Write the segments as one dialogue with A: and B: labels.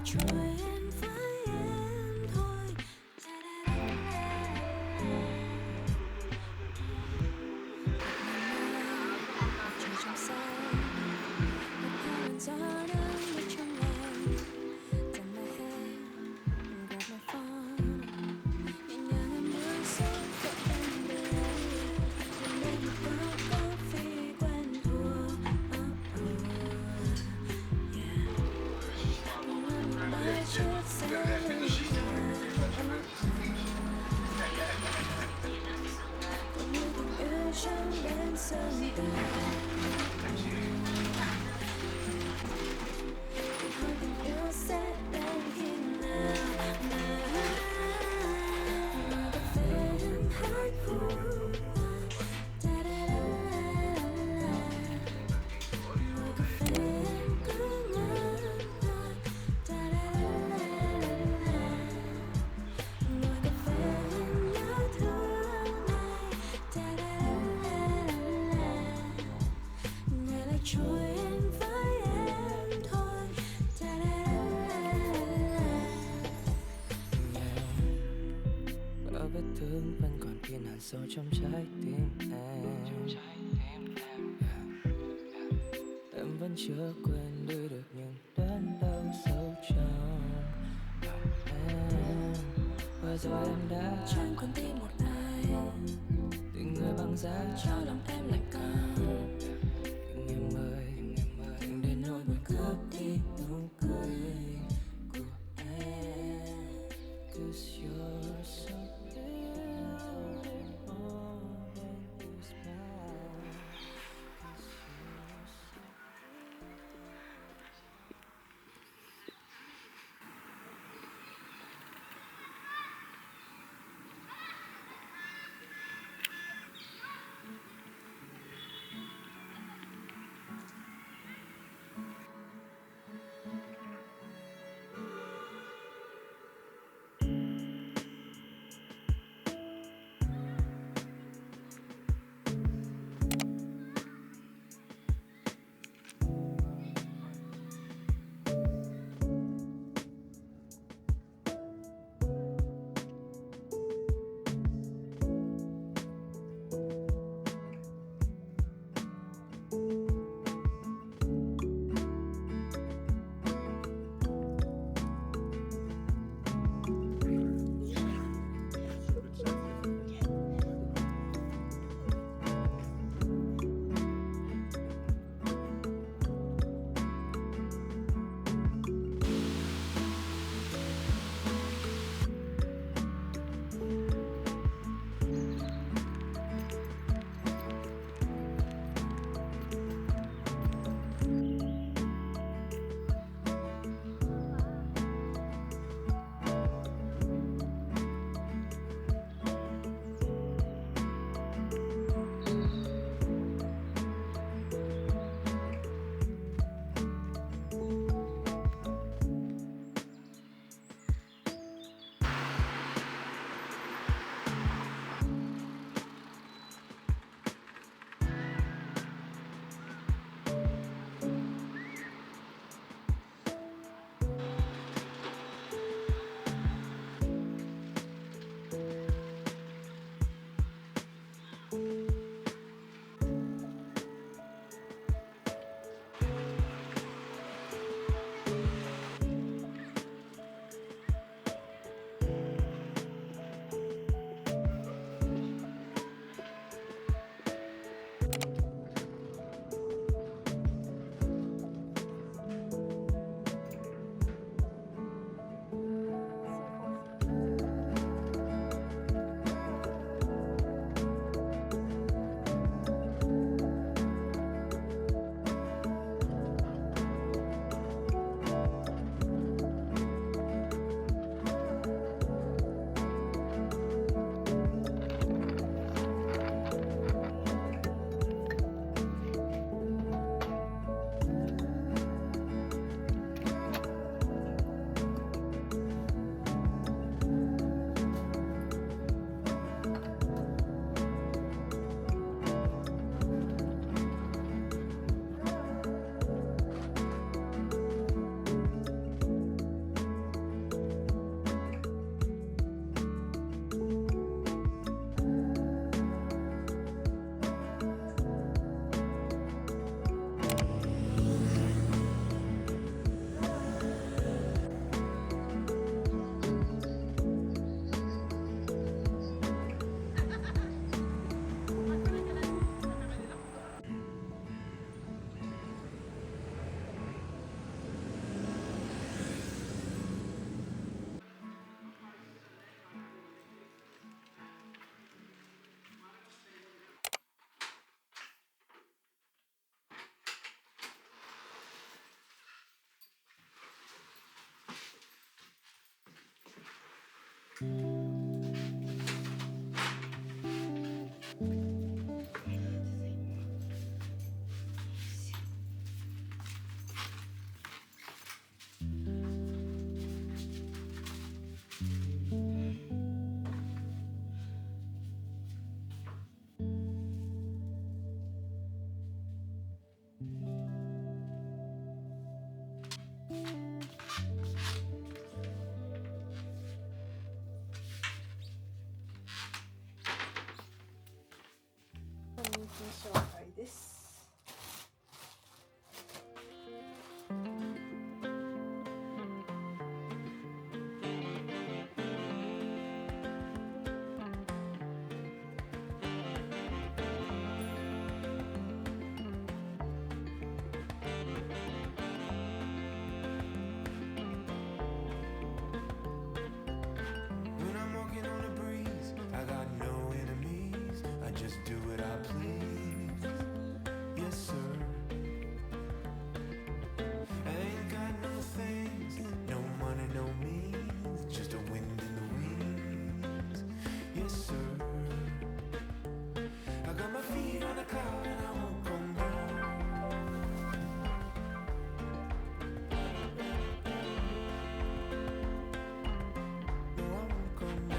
A: chuyện với em thôi. Mặt trời trong xanh, một hai lần gió nắng mây trong lành. Turn my head and grab my phone. Nhẹ nhàng em bước xuống và em để đừng để một có vì quen thuộc. Yeah. Đừng nói một lời chút sẽ lưu cũng như tình yêu trong đêm sương tàn. Hỏi tình yêu sẽ đến khi nào mà cà phê em hát vui. Ngồi cà phê em cứ ngỡ ngàng. Ngồi cà phê em nhớ thương này. Ngày lại trôi em với em thôi.
B: Bao vết thương vẫn còn in hằn sâu trong trái tim em. Em vẫn chưa quên đi được những đớn đau sâu trong lòng em. Và rồi em đã
A: Chẳng còn tin một ai,
B: tình người băng giá
A: cho lòng em lạnh cóng.
B: nhưng em ơi đừng để nỗi buồn cướp đi nụ cười của em. 'Cause you're so beautiful when you smile. 'Cause you're so
C: 紹介です。
D: When I'm walking on a breeze, I got no enemies. I just do what I please. Yes, sir. I ain't got no things, no money, no means. Just a wind in the wings. Yes, sir. I got my feet on a cloud and I won't come down. No, I won't come down.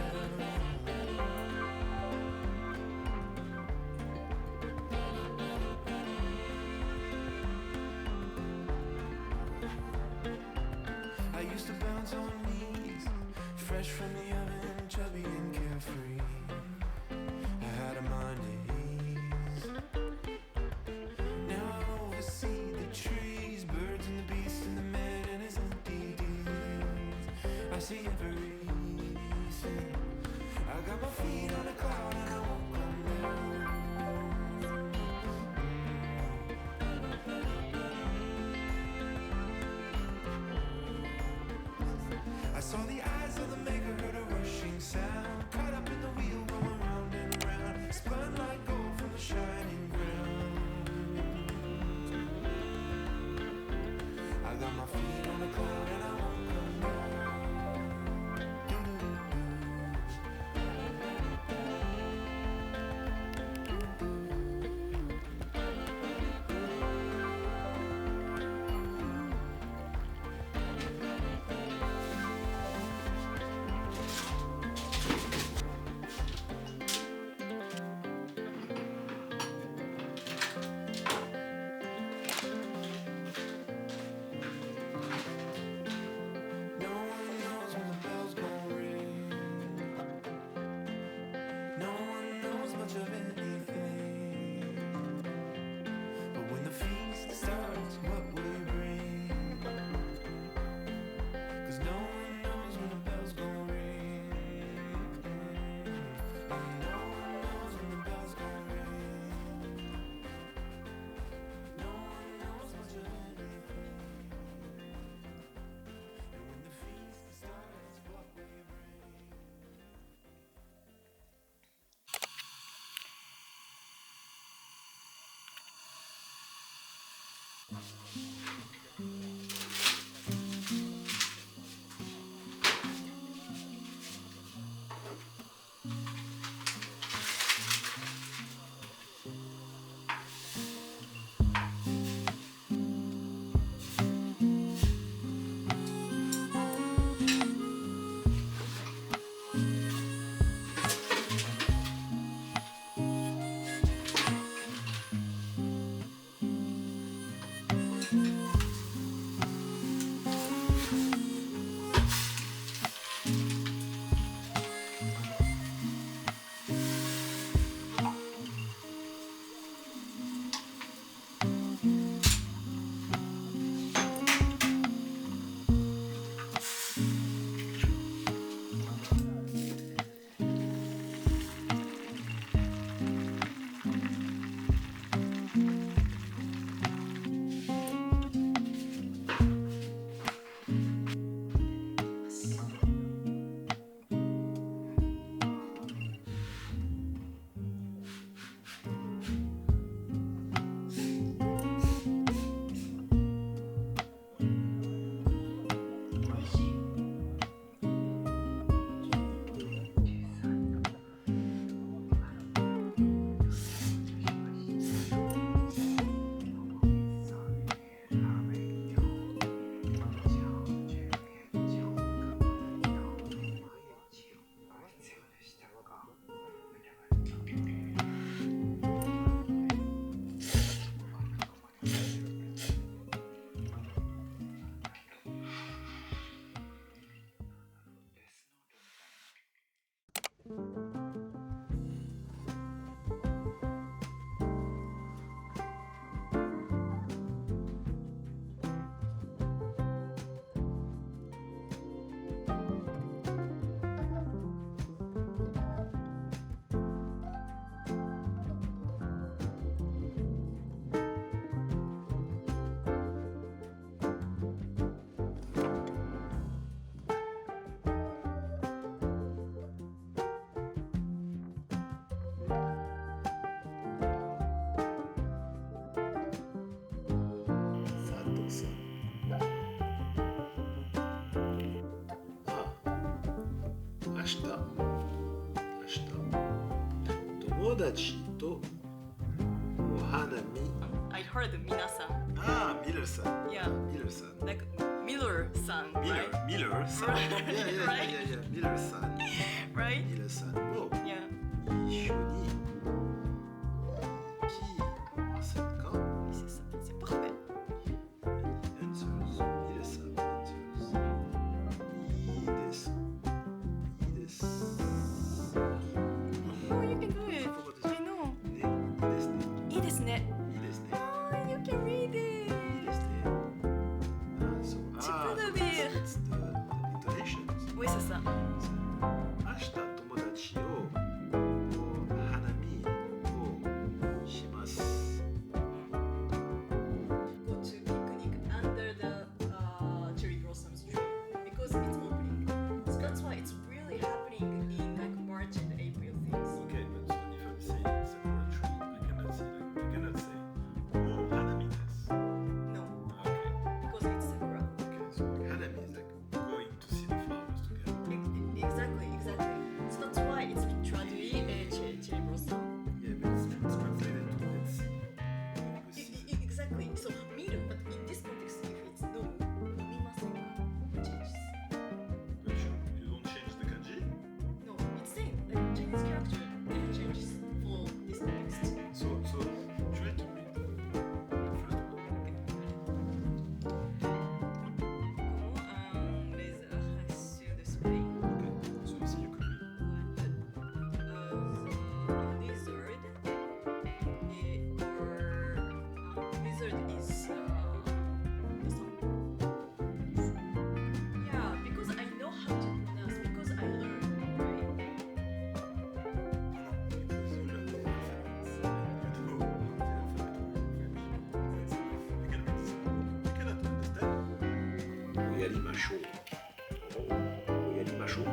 D: I used to bounce on knees, fresh from the oven, chubby and carefree. I had a mind at ease. Now I oversee the trees, birds and the beast and the man and his empty deeds. I see everything. I got my feet on a cloud and I won't come down. I saw the eyes of the maker, heard a rushing sound. Caught up in the wheel, going round and round. Spun like gold from the shining ground. I got my feet on a cloud and I won't come down.
E: 明日友達とお花見
C: I heard Mina-san.
E: ああミルさん
C: Yeah.
E: ミルさん
C: Like Miller-san,
E: ミ
C: right?
E: ルミルさん
C: Right.
E: いやいやいやいやいやミルさん
C: Right?
E: ミルさんを
C: Yeah.
E: 一緒に来ませんか
C: C'est parfait.
E: Answers ミルさん Answers いいですいいです
C: Oh, you can do it. I know.
E: ねいいですね
C: いいですね。
E: いいですね
C: Oh, you can read
E: いい
C: it.
E: ですねあそう
C: Tu peux
E: あ
C: le
E: そう
C: dire.
E: It's the intonations
C: Oui, c'est ça.
E: 明日友達をお花見をします
C: Go to picnic under the cherry blossoms tree because it's opening. So that's why it's really happening in like March and April things.
E: Okay, but if I'm saying sakura tree, I cannot say お花見です
C: No,
E: Okay,
C: because it's sakura.
E: okay, so 花見 is like going to see the flowers together
C: Exactly, exactly. So that's why it's traduit cherry blossom.
E: Yeah, but it's translated to let's see going to see
C: Exactly. So miru, but in this context, if it's no, nomimasen ga changes.
E: But you don't change the kanji?
C: No, it's same. Like Chinese character changes for this context.
E: So try to read the first one.
C: Comment un lézard sur le soleil?
E: Okay, so you see you could read.
C: The lizard lizard is the sun. Yeah, because I know how to pronounce because I learned, right?
E: Because you learn the alphabets and you know how the alphabet works in French. That's enough. You can read this. You cannot understand. やりましょう。やりましょう。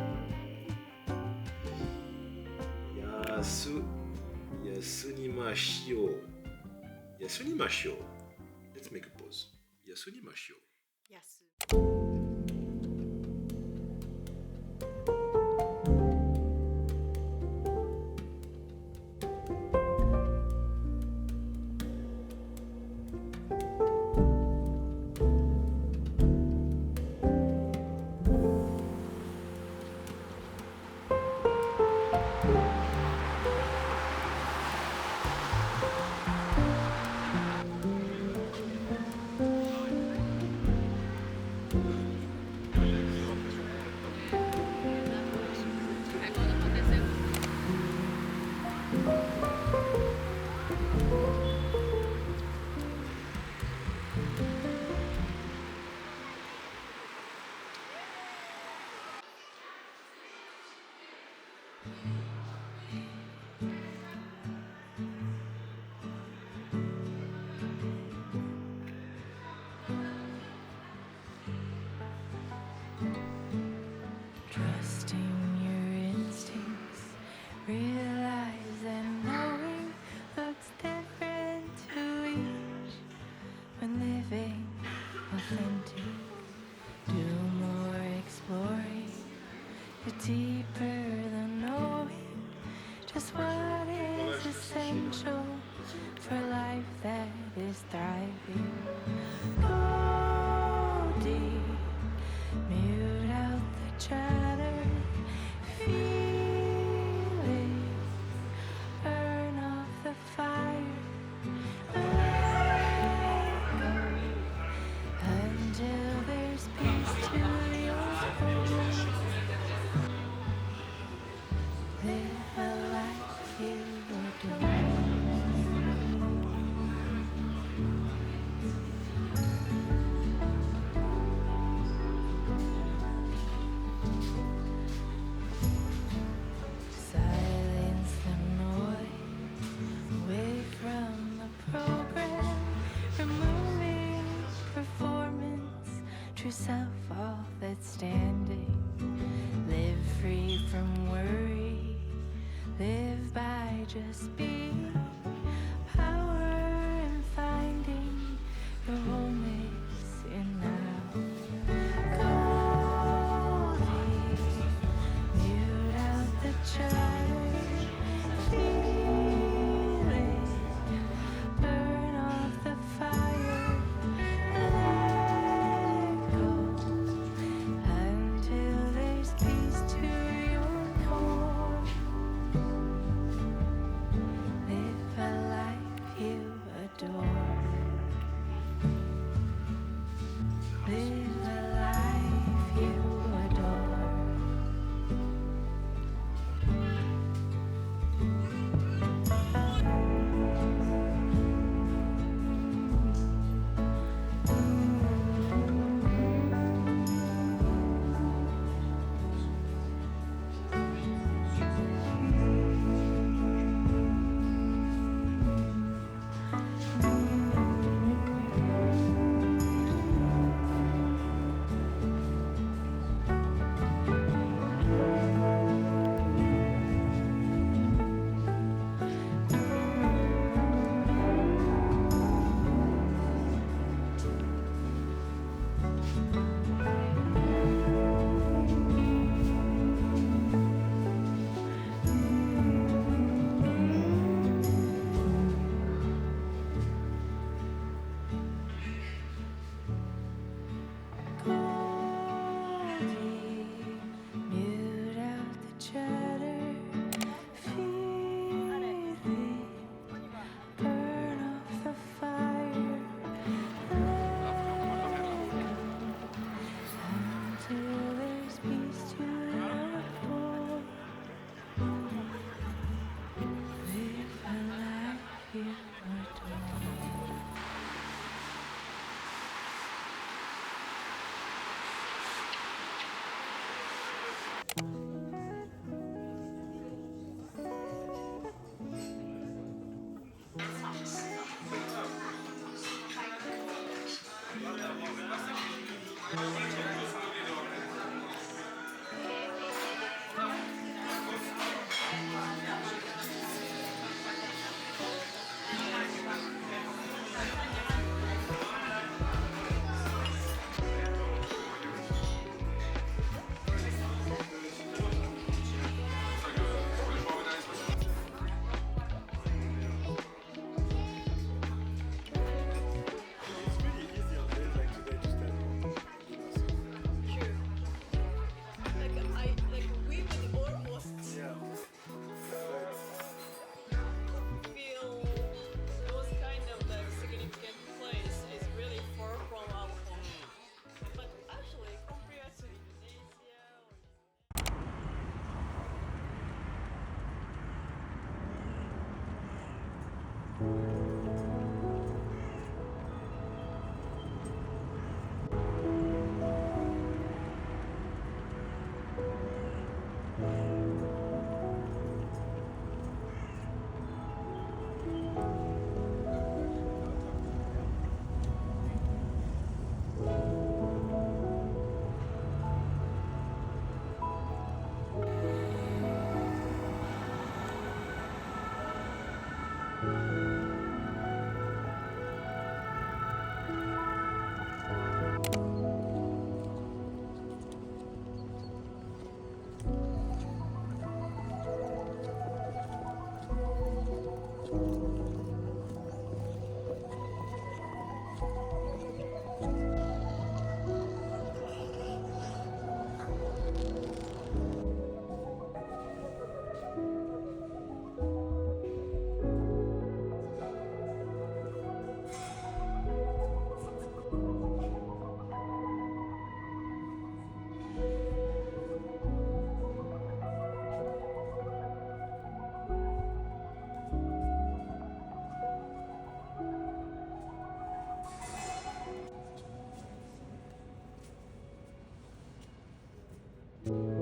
E: 休にましょう。休にましょう。Let's make a pause. 休にましょう。
C: Yes.
F: Trusting your instincts, realize that knowing looks different to each. When living authentic, do more exploring, the deeper the knowing, just what is essential for life that is thriving. Go deep, mute out the chatter, feel it, burn off the fire, let go until there's peace to your soul. Live a life you adore. Silence the noise, away from the program, removing performance, true self, all that's standing. Live free from worry, live by just being. Power in finding your wholeness in now. Go deep, mute
C: Bye.